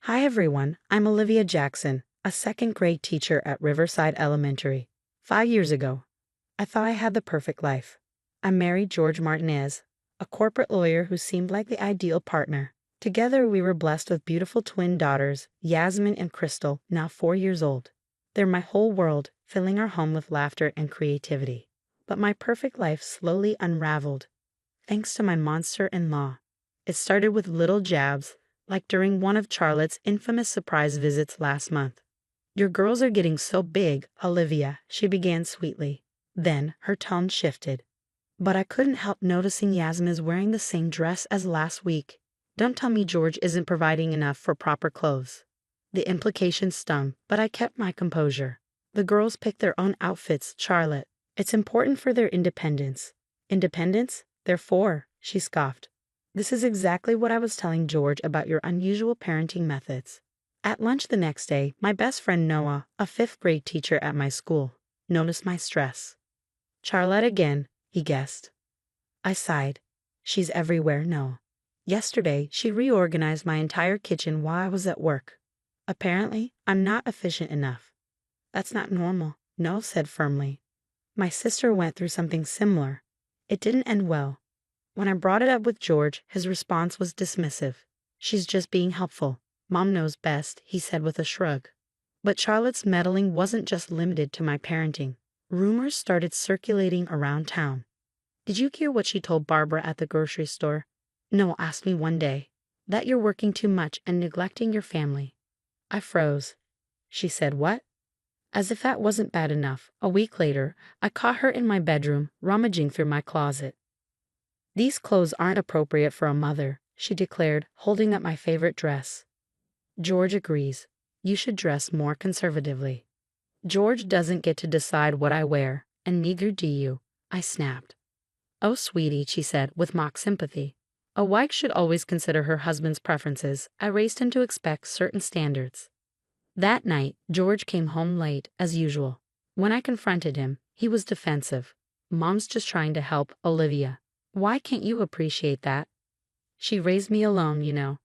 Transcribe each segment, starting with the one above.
Hi everyone, I'm Olivia Jackson, a second grade teacher at Riverside Elementary. 5 years ago, I thought I had the perfect life. I married George Martinez, a corporate lawyer who seemed like the ideal partner. Together we were blessed with beautiful twin daughters, Yasmin and Crystal, now 4 years old. They're my whole world, filling our home with laughter and creativity. But my perfect life slowly unraveled, thanks to my monster-in-law. It started with little jabs, like during one of Charlotte's infamous surprise visits last month. "Your girls are getting so big, Olivia," she began sweetly. Then her tone shifted. "But I couldn't help noticing Yasmin is wearing the same dress as last week. Don't tell me George isn't providing enough for proper clothes." The implication stung, but I kept my composure. "The girls pick their own outfits, Charlotte. It's important for their independence." "Independence? They're 4," she scoffed. "This is exactly what I was telling George about your unusual parenting methods." At lunch the next day, my best friend Noah, a fifth-grade teacher at my school, noticed my stress. "Charlotte again," he guessed. I sighed. "She's everywhere, Noah. Yesterday, she reorganized my entire kitchen while I was at work. Apparently, I'm not efficient enough." "That's not normal," Noah said firmly. "My sister went through something similar. It didn't end well. When I brought it up with George, his response was dismissive. "She's just being helpful. Mom knows best," he said with a shrug. But Charlotte's meddling wasn't just limited to my parenting. Rumors started circulating around town. "Did you hear what she told Barbara at the grocery store?" Noel asked me one day. "That you're working too much and neglecting your family." I froze. She said what? As if that wasn't bad enough, a week later, I caught her in my bedroom, rummaging through my closet. "These clothes aren't appropriate for a mother," she declared, holding up my favorite dress. "George agrees. You should dress more conservatively." "George doesn't get to decide what I wear, and neither do you," I snapped. "Oh, sweetie," she said, with mock sympathy. "A wife should always consider her husband's preferences." I raised him to expect certain standards. That night, George came home late, as usual. When I confronted him, he was defensive. "Mom's just trying to help, Olivia. Why can't you appreciate that? She raised me alone, you know."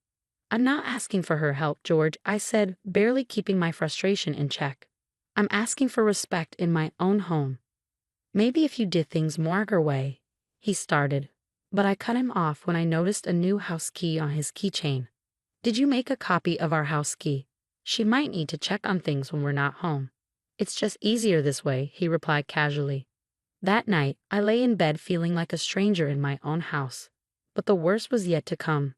"I'm not asking for her help, George," I said, barely keeping my frustration in check. "I'm asking for respect in my own home." "Maybe if you did things more her way," he started, but I cut him off when I noticed a new house key on his keychain. "Did you make a copy of our house key? She might need to check on things when we're not home." "It's just easier this way," he replied casually. That night, I lay in bed feeling like a stranger in my own house. But the worst was yet to come.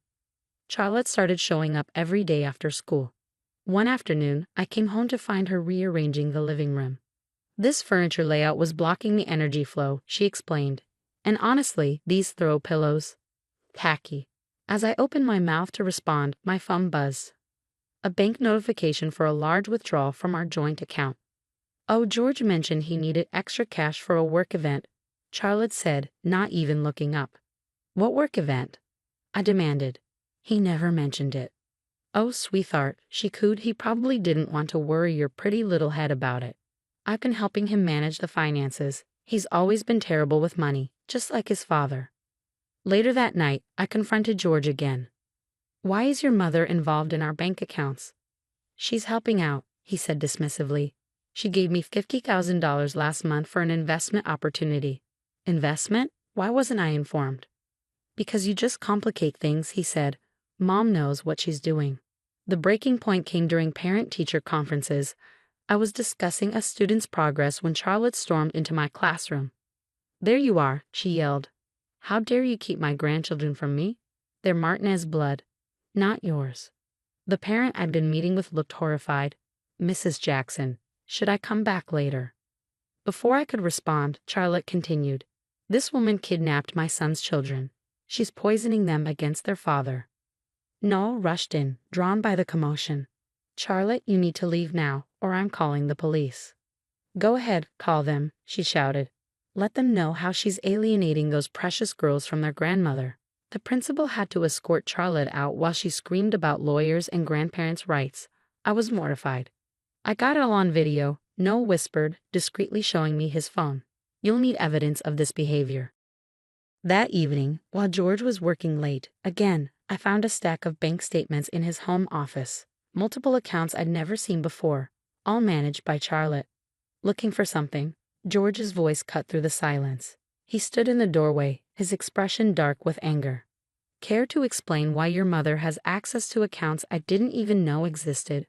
Charlotte started showing up every day after school. One afternoon, I came home to find her rearranging the living room. "This furniture layout was blocking the energy flow," she explained. "And honestly, these throw pillows. Tacky." As I opened my mouth to respond, my phone buzzed. A bank notification for a large withdrawal from our joint account. "Oh, George mentioned he needed extra cash for a work event," Charlotte said, not even looking up. "What work event?" I demanded. "He never mentioned it." "Oh, sweetheart," she cooed, "he probably didn't want to worry your pretty little head about it. I've been helping him manage the finances. He's always been terrible with money, just like his father." Later that night, I confronted George again. "Why is your mother involved in our bank accounts?" "She's helping out," he said dismissively. "She gave me $50,000 last month for an investment opportunity." "Investment? Why wasn't I informed?" "Because you just complicate things," he said. "Mom knows what she's doing." The breaking point came during parent-teacher conferences. I was discussing a student's progress when Charlotte stormed into my classroom. "There you are," she yelled. "How dare you keep my grandchildren from me? They're Martinez blood, not yours." The parent I'd been meeting with looked horrified. "Mrs. Jackson, should I come back later?" Before I could respond, Charlotte continued. "This woman kidnapped my son's children. She's poisoning them against their father." Noel rushed in, drawn by the commotion. "Charlotte, you need to leave now, or I'm calling the police." "Go ahead, call them," she shouted. "Let them know how she's alienating those precious girls from their grandmother." The principal had to escort Charlotte out while she screamed about lawyers and grandparents' rights. I was mortified. "I got it all on video," Noel whispered, discreetly showing me his phone. "You'll need evidence of this behavior." That evening, while George was working late, again, I found a stack of bank statements in his home office. multiple accounts I'd never seen before, all managed by Charlotte. Looking for something, George's voice cut through the silence. He stood in the doorway, his expression dark with anger. Care to explain why your mother has access to accounts I didn't even know existed?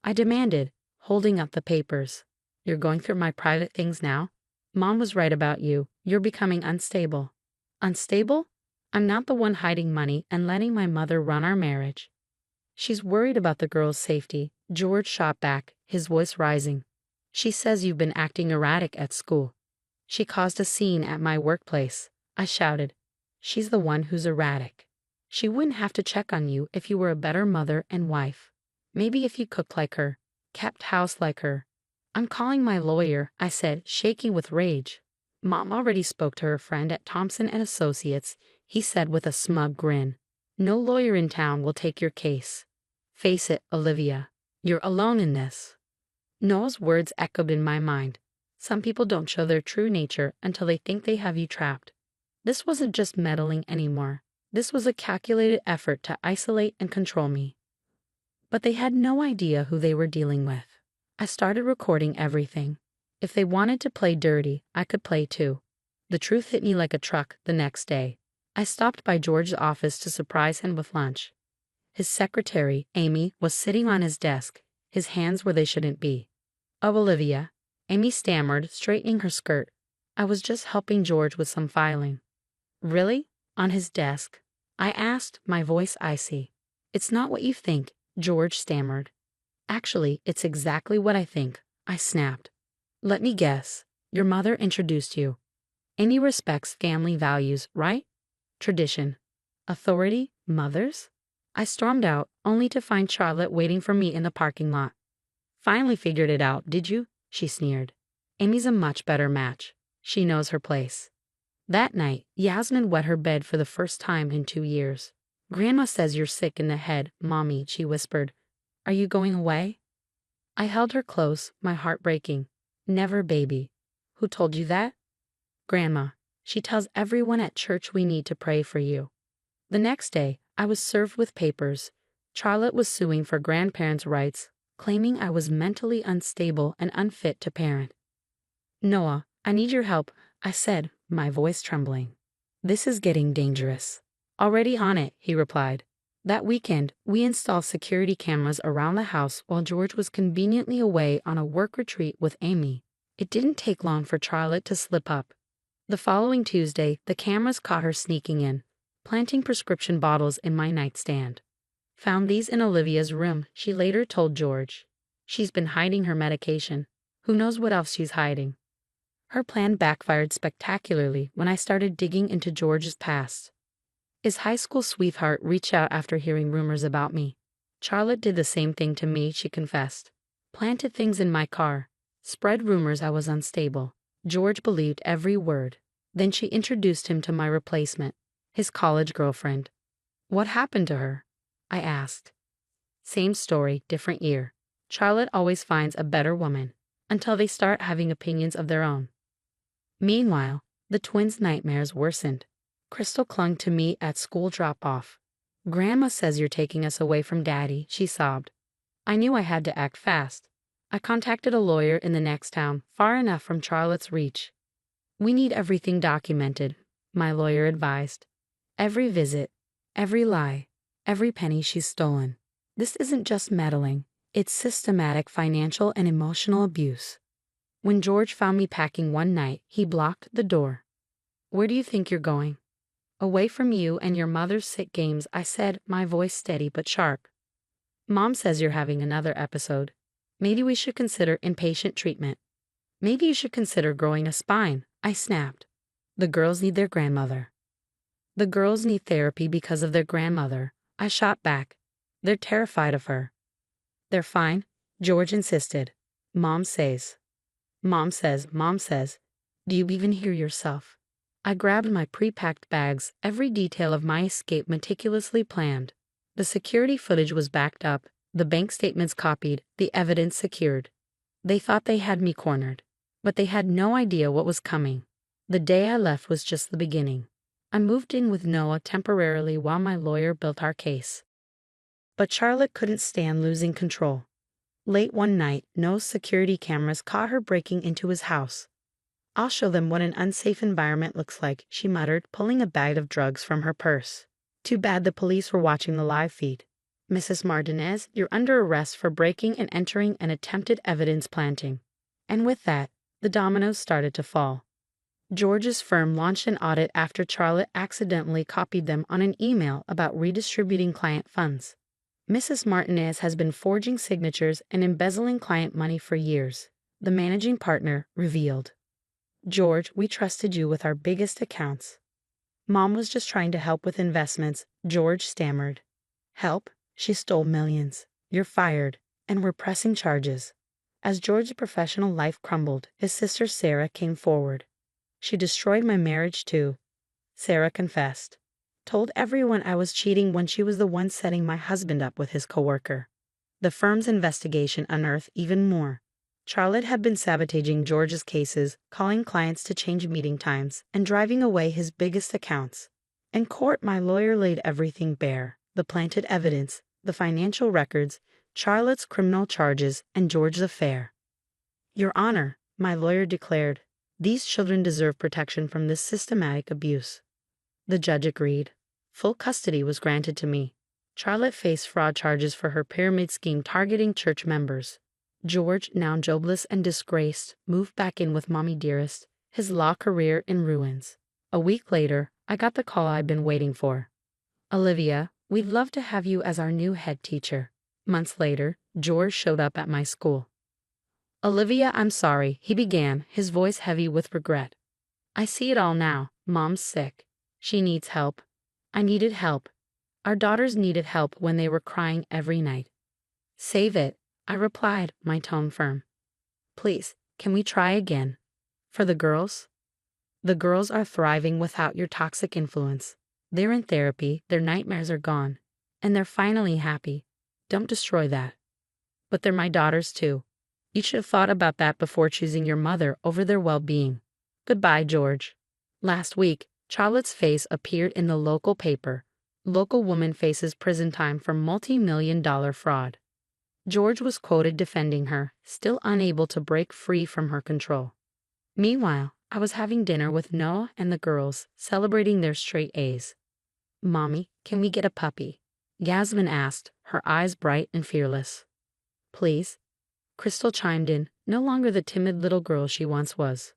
I demanded, holding up the papers. You're going through my private things now? Mom was right about you. You're becoming unstable. Unstable? I'm not the one hiding money and letting my mother run our marriage. She's worried about the girl's safety, George shot back, his voice rising. She says you've been acting erratic at school. She caused a scene at my workplace. I shouted. She's the one who's erratic. She wouldn't have to check on you if you were a better mother and wife. Maybe if you cooked like her, kept house like her. I'm calling my lawyer, I said, shaking with rage. Mom already spoke to her friend at Thompson and Associates, he said with a smug grin. No lawyer in town will take your case. Face it, Olivia. You're alone in this. Noah's words echoed in my mind. Some people don't show their true nature until they think they have you trapped. This wasn't just meddling anymore. This was a calculated effort to isolate and control me. But they had no idea who they were dealing with. I started recording everything. If they wanted to play dirty, I could play too. The truth hit me like a truck the next day. I stopped by George's office to surprise him with lunch. His secretary, Amy, was sitting on his desk, his hands where they shouldn't be. Oh, Olivia, Amy stammered, straightening her skirt. I was just helping George with some filing. Really? On his desk? I asked, my voice icy. It's not what you think, George stammered. Actually, it's exactly what I think, I snapped. Let me guess. Your mother introduced you. Amy respects family values, right? Tradition. Authority? Mothers? I stormed out, only to find Charlotte waiting for me in the parking lot. Finally figured it out, did you? She sneered. Amy's a much better match. She knows her place. That night, Yasmin wet her bed for the first time in 2 years. Grandma says you're sick in the head, Mommy, she whispered. Are you going away? I held her close, my heart breaking. Never, baby. Who told you that? Grandma. She tells everyone at church we need to pray for you. The next day, I was served with papers. Charlotte was suing for grandparents' rights, claiming I was mentally unstable and unfit to parent. Noah, I need your help, I said, my voice trembling. This is getting dangerous. Already on it, he replied. That weekend, we installed security cameras around the house while George was conveniently away on a work retreat with Amy. It didn't take long for Charlotte to slip up. The following Tuesday, the cameras caught her sneaking in, planting prescription bottles in my nightstand. Found these in Olivia's room, she later told George. She's been hiding her medication. Who knows what else she's hiding? Her plan backfired spectacularly when I started digging into George's past. His high school sweetheart reached out after hearing rumors about me. Charlotte did the same thing to me, she confessed. Planted things in my car. Spread rumors I was unstable. George believed every word. Then she introduced him to my replacement, his college girlfriend. What happened to her? I asked. Same story, different year. Charlotte always finds a better woman, until they start having opinions of their own. Meanwhile, the twins' nightmares worsened. Crystal clung to me at school drop-off. Grandma says you're taking us away from Daddy, she sobbed. I knew I had to act fast. I contacted a lawyer in the next town, far enough from Charlotte's reach. We need everything documented, my lawyer advised. Every visit, every lie, every penny she's stolen. This isn't just meddling, it's systematic financial and emotional abuse. When George found me packing one night, he blocked the door. Where do you think you're going? Away from you and your mother's sick games, I said, my voice steady but sharp. Mom says you're having another episode. Maybe we should consider inpatient treatment. Maybe you should consider growing a spine, I snapped. The girls need their grandmother. The girls need therapy because of their grandmother, I shot back. They're terrified of her. They're fine, George insisted. Mom says. Mom says. Do you even hear yourself? I grabbed my pre-packed bags, every detail of my escape meticulously planned. The security footage was backed up, the bank statements copied, the evidence secured. They thought they had me cornered, but they had no idea what was coming. The day I left was just the beginning. I moved in with Noah temporarily while my lawyer built our case. But Charlotte couldn't stand losing control. Late one night, Noah's security cameras caught her breaking into his house. "I'll show them what an unsafe environment looks like," she muttered, pulling a bag of drugs from her purse. Too bad the police were watching the live feed. "Mrs. Martinez, you're under arrest for breaking and entering and attempted evidence planting." And with that, the dominoes started to fall. George's firm launched an audit after Charlotte accidentally copied them on an email about redistributing client funds. "Mrs. Martinez has been forging signatures and embezzling client money for years," the managing partner revealed. "George, we trusted you with our biggest accounts." "Mom was just trying to help with investments," George stammered. "Help? She stole millions. You're fired, and we're pressing charges." As George's professional life crumbled, his sister Sarah came forward. "She destroyed my marriage too," Sarah confessed. "Told everyone I was cheating when she was the one setting my husband up with his coworker." The firm's investigation unearthed even more. Charlotte had been sabotaging George's cases, calling clients to change meeting times, and driving away his biggest accounts. In court, my lawyer laid everything bare: the planted evidence, the financial records, Charlotte's criminal charges, and George's affair. "Your Honor," my lawyer declared, "these children deserve protection from this systematic abuse." The judge agreed. Full custody was granted to me. Charlotte faced fraud charges for her pyramid scheme targeting church members. George, now jobless and disgraced, moved back in with Mommy Dearest, his law career in ruins. A week later, I got the call I'd been waiting for. "Olivia, we'd love to have you as our new head teacher." Months later, George showed up at my school. "Olivia, I'm sorry," he began, his voice heavy with regret. "I see it all now. Mom's sick. She needs help. I needed help. Our daughters needed help when they were crying every night." "Save it," I replied, my tone firm. "Please, can we try again? For the girls?" "The girls are thriving without your toxic influence. They're in therapy, their nightmares are gone, and they're finally happy. Don't destroy that." "But they're my daughters too. You should have thought about that before choosing your mother over their well-being." Goodbye, George. Last week, Charlotte's face appeared in the local paper. "Local woman faces prison time for multi-million-dollar fraud." George was quoted defending her, still unable to break free from her control. Meanwhile, I was having dinner with Noah and the girls, celebrating their straight A's. "Mommy, can we get a puppy?" Yasmin asked, her eyes bright and fearless. "Please?" Crystal chimed in, no longer the timid little girl she once was.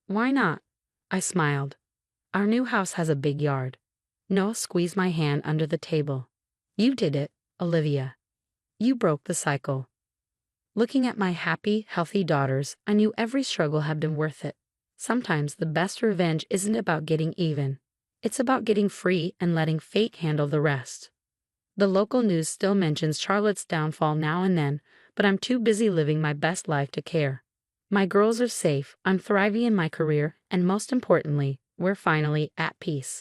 "Why not?" I smiled. "Our new house has a big yard." Noah squeezed my hand under the table. "You did it, Olivia. You broke the cycle." Looking at my happy, healthy daughters, I knew every struggle had been worth it. Sometimes the best revenge isn't about getting even. It's about getting free and letting fate handle the rest. The local news still mentions Charlotte's downfall now and then, but I'm too busy living my best life to care. My girls are safe, I'm thriving in my career, and most importantly, we're finally at peace.